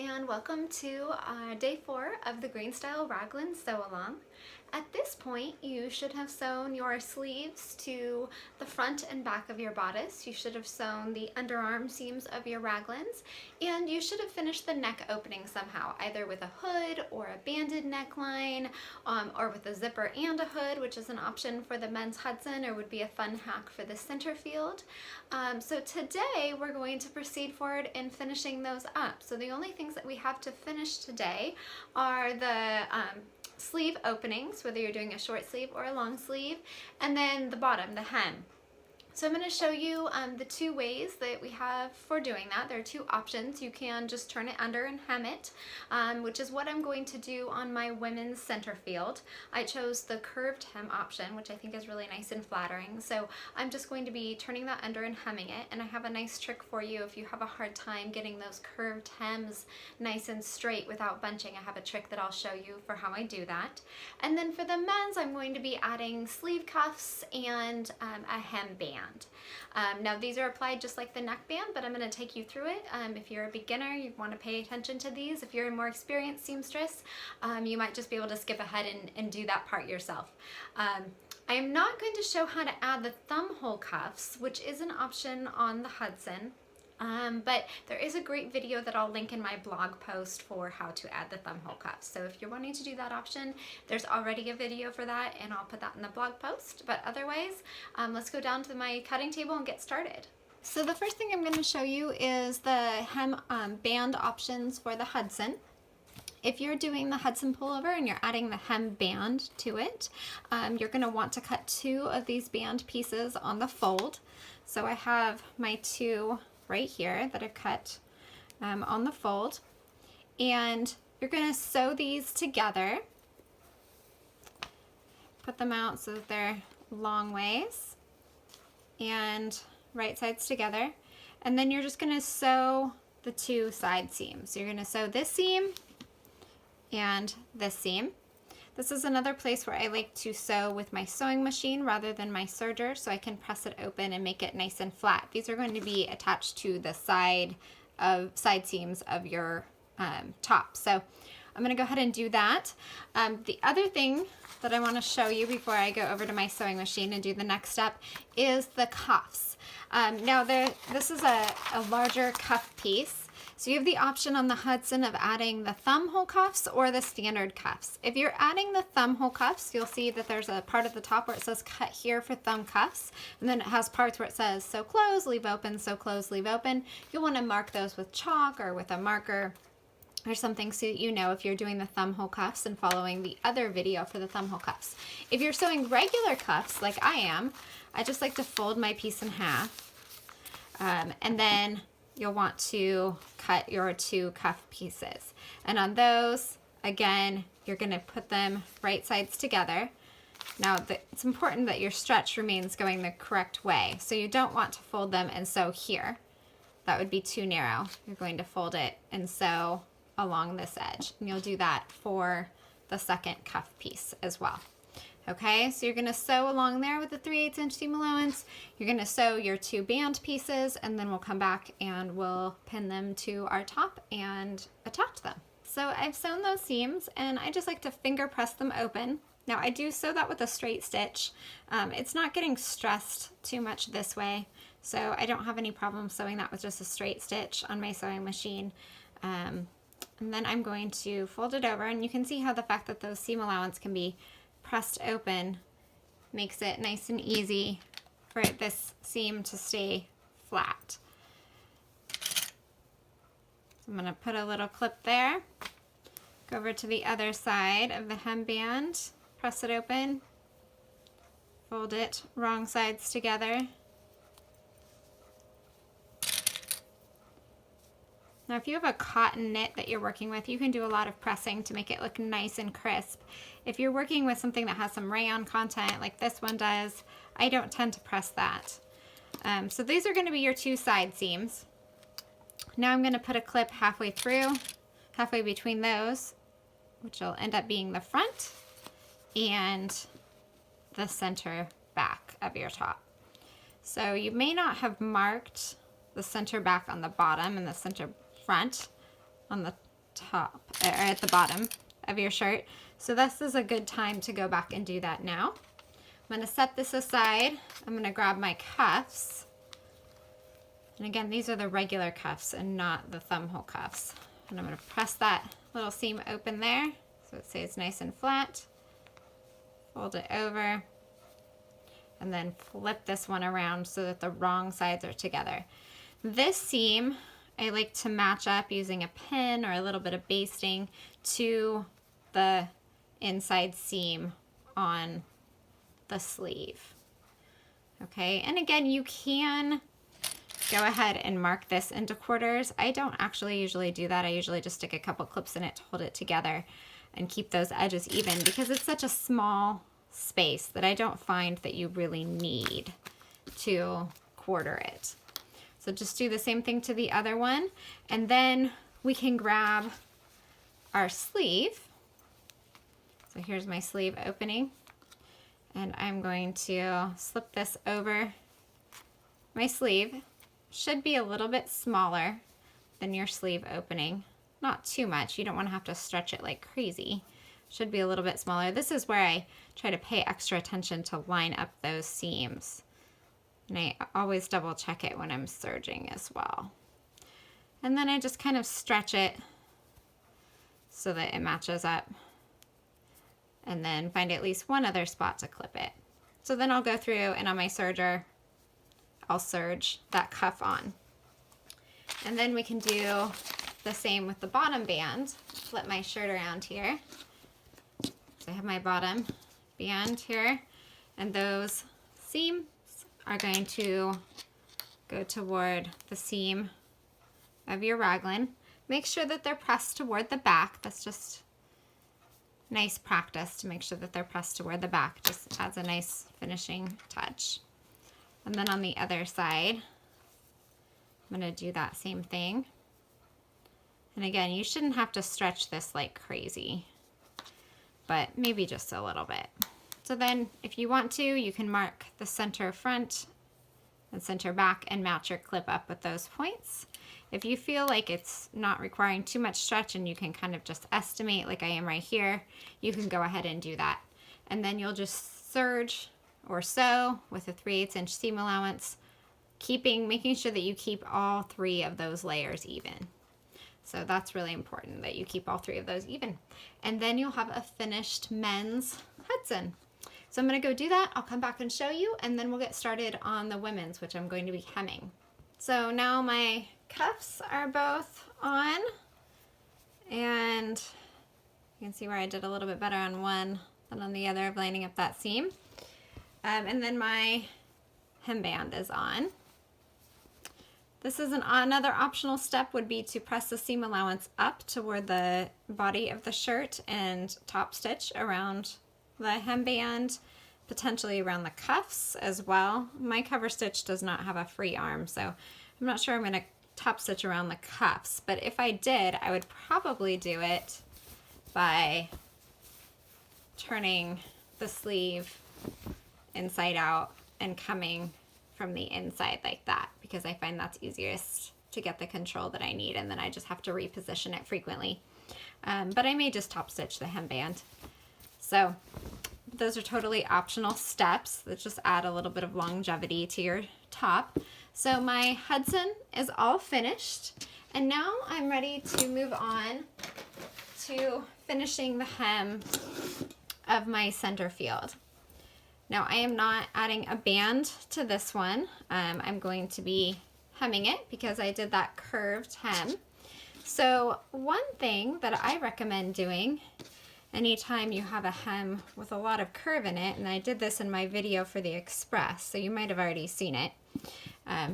and welcome to day 4 of the Green Style Raglan Sew-Along. At this point, you should have sewn your sleeves to the front and back of your bodice. You should have sewn the underarm seams of your raglans, and you should have finished the neck opening somehow, either with a hood or a banded neckline, or with a zipper and a hood, which is an option for the men's Hudson or would be a fun hack for the center field. So today we're going to proceed forward in finishing those up. So the only things that we have to finish today are the sleeve openings, whether you're doing a short sleeve or a long sleeve, and then the bottom, the hem. So I'm going to show you the two ways that we have for doing that. There are two options. You can just turn it under and hem it, which is what I'm going to do on my women's center field. I chose the curved hem option, which I think is really nice and flattering. So I'm just going to be turning that under and hemming it. And I have a nice trick for you if you have a hard time getting those curved hems nice and straight without bunching. I have a trick that I'll show you for how I do that. And then for the men's, I'm going to be adding sleeve cuffs and a hem band. Now these are applied just like the neckband, but I'm going to take you through it. If you're a beginner, you want to pay attention to these. If you're a more experienced seamstress, you might just be able to skip ahead and do that part yourself. I am not going to show how to add the thumb hole cuffs, which is an option on the Hudson. But there is a great video that I'll link in my blog post for how to add the thumb hole cuffs. So if you're wanting to do that option, there's already a video for that, and I'll put that in the blog post. But otherwise, let's go down to my cutting table and get started. So the first thing I'm going to show you is the hem band options for the Hudson. If you're doing the Hudson pullover and you're adding the hem band to it, you're going to want to cut 2 of these band pieces on the fold. So I have my 2 right here that I've cut on the fold, and you're going to sew these together, put them out so that they're long ways and right sides together, and then you're just going to sew the 2 side seams. So you're going to sew this seam and this seam. This is another place where I like to sew with my sewing machine rather than my serger, so I can press it open and make it nice and flat. These are going to be attached to the side seams of your top. So I'm going to go ahead and do that. The other thing that I want to show you before I go over to my sewing machine and do the next step is the cuffs. Now this is a larger cuff piece. So you have the option on the Hudson of adding the thumb hole cuffs or the standard cuffs. If you're adding the thumb hole cuffs, you'll see that there's a part at the top where it says cut here for thumb cuffs, and then it has parts where it says sew close, leave open, sew close, leave open. You'll want to mark those with chalk or with a marker or something so that you know if you're doing the thumb hole cuffs and following the other video for the thumb hole cuffs. If you're sewing regular cuffs like I am, I just like to fold my piece in half, and then you'll want to cut your 2 cuff pieces. And on those, again, you're going to put them right sides together. Now, it's important that your stretch remains going the correct way. So you don't want to fold them and sew here. That would be too narrow. You're going to fold it and sew along this edge. And you'll do that for the second cuff piece as well. Okay, so you're going to sew along there with the 3/8 inch seam allowance. You're going to sew your 2 band pieces, and then we'll come back and we'll pin them to our top and attach them. So I've sewn those seams, and I just like to finger press them open. Now I do sew that with a straight stitch. It's not getting stressed too much this way, so I don't have any problem sewing that with just a straight stitch on my sewing machine. And then I'm going to fold it over, and you can see how the fact that those seam allowance can be pressed open makes it nice and easy for this seam to stay flat. So I'm going to put a little clip there, go over to the other side of the hem band, press it open, fold it wrong sides together. Now if you have a cotton knit that you're working with, you can do a lot of pressing to make it look nice and crisp. If you're working with something that has some rayon content like this one does, I don't tend to press that. So these are going to be your 2 side seams. Now I'm going to put a clip halfway through, halfway between those, which will end up being the front and the center back of your top. So you may not have marked the center back on the bottom and the center front on the top or at the bottom of your shirt. So this is a good time to go back and do that now. I'm going to set this aside. I'm going to grab my cuffs. And again, these are the regular cuffs and not the thumb hole cuffs. And I'm going to press that little seam open there so it stays nice and flat. Fold it over. And then flip this one around so that the wrong sides are together. This seam, I like to match up using a pin or a little bit of basting to the inside seam on the sleeve. Okay, and again, you can go ahead and mark this into quarters. I don't actually usually do that. I usually just stick a couple clips in it to hold it together and keep those edges even because it's such a small space that I don't find that you really need to quarter it. So just do the same thing to the other one, and then we can grab our sleeve. So here's my sleeve opening, and I'm going to slip this over my sleeve. Should be a little bit smaller than your sleeve opening. Not too much. You don't want to have to stretch it like crazy. Should be a little bit smaller. This is where I try to pay extra attention to line up those seams. And I always double check it when I'm serging as well. And then I just kind of stretch it so that it matches up. And then find at least one other spot to clip it. So then I'll go through and on my serger, I'll serge that cuff on. And then we can do the same with the bottom band. Flip my shirt around here. So I have my bottom band here, and those seams are going to go toward the seam of your raglan. Make sure that they're pressed toward the back. That's just nice practice to make sure that they're pressed toward the back. Just adds a nice finishing touch. And then on the other side, I'm going to do that same thing. And again, you shouldn't have to stretch this like crazy, but maybe just a little bit. So then if you want to, you can mark the center front and center back and match your clip up with those points. If you feel like it's not requiring too much stretch and you can kind of just estimate like I am right here, you can go ahead and do that. And then you'll just serge or sew with a 3/8 inch seam allowance, making sure that you keep all three of those layers even. So that's really important that you keep all three of those even. And then you'll have a finished men's Hudson. So I'm going to go do that. I'll come back and show you, and then we'll get started on the women's, which I'm going to be hemming. So now my cuffs are both on, and you can see where I did a little bit better on one than on the other of lining up that seam. And then my hemband is on. This is another optional step would be to press the seam allowance up toward the body of the shirt and top stitch around the hemband, potentially around the cuffs as well. My cover stitch does not have a free arm, so I'm not sure I'm going to top stitch around the cuffs, but if I did, I would probably do it by turning the sleeve inside out and coming from the inside like that, because I find that's easiest to get the control that I need, and then I just have to reposition it frequently. But I may just top stitch the hemband. So those are totally optional steps that just add a little bit of longevity to your top. So my Hudson is all finished, and now I'm ready to move on to finishing the hem of my center field. Now I am not adding a band to this one. I'm going to be hemming it because I did that curved hem. So one thing that I recommend doing anytime you have a hem with a lot of curve in it, and I did this in my video for the Express, so you might have already seen it,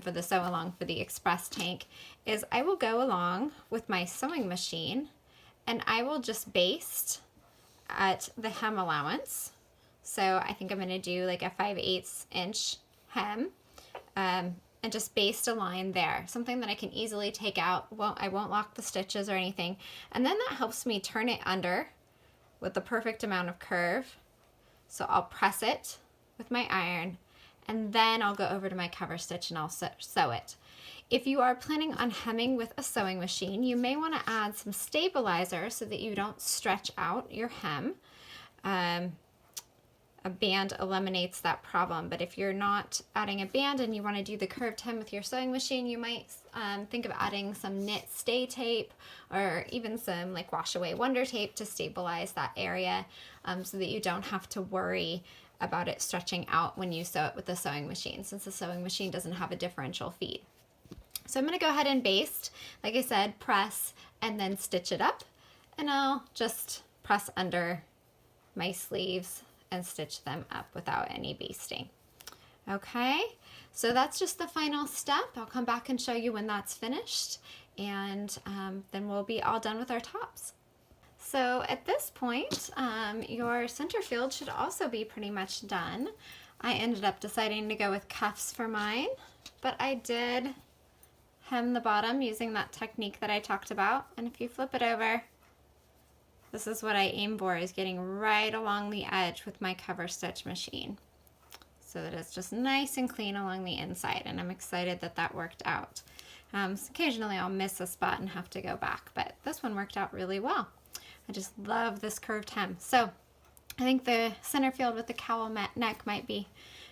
for the Sewalong for the Express tank, is I will go along with my sewing machine and I will just baste at the hem allowance. So I think I'm going to do like a 5/8 inch hem, and just baste a line there, something that I can easily take out. I won't lock the stitches or anything, and then that helps me turn it under with the perfect amount of curve. So I'll press it with my iron, and then I'll go over to my cover stitch and I'll sew it. If you are planning on hemming with a sewing machine, you may want to add some stabilizer so that you don't stretch out your hem. A band eliminates that problem, but if you're not adding a band and you want to do the curved hem with your sewing machine, you might think of adding some knit stay tape or even some like wash away wonder tape to stabilize that area, so that you don't have to worry about it stretching out when you sew it with the sewing machine, since the sewing machine doesn't have a differential feed. So I'm going to go ahead and baste, like I said, press and then stitch it up, and I'll just press under my sleeves and stitch them up without any basting. Okay, so that's just the final step. I'll come back and show you when that's finished, and then we'll be all done with our tops. So at this point, your center field should also be pretty much done. I ended up deciding to go with cuffs for mine, but I did hem the bottom using that technique that I talked about, and if you flip it over, this is what I aim for, is getting right along the edge with my cover stitch machine, so that it's just nice and clean along the inside, and I'm excited that that worked out. So occasionally I'll miss a spot and have to go back, but this one worked out really well. I just love this curved hem. So I think the center field with the cowl neck might be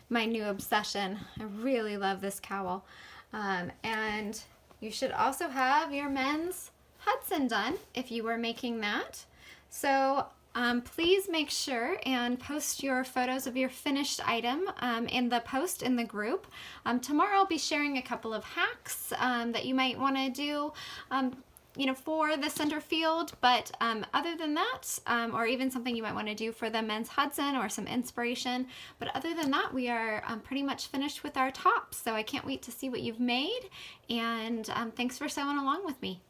my new obsession. I really love this cowl. And you should also have your men's Hudson done if you were making that. So please make sure and post your photos of your finished item in the post in the group. Tomorrow I'll be sharing a couple of hacks that you might want to do for the center field, but other than that, or even something you might want to do for the men's Hudson or some inspiration, but other than that, we are pretty much finished with our tops. So I can't wait to see what you've made, and thanks for sewing along with me.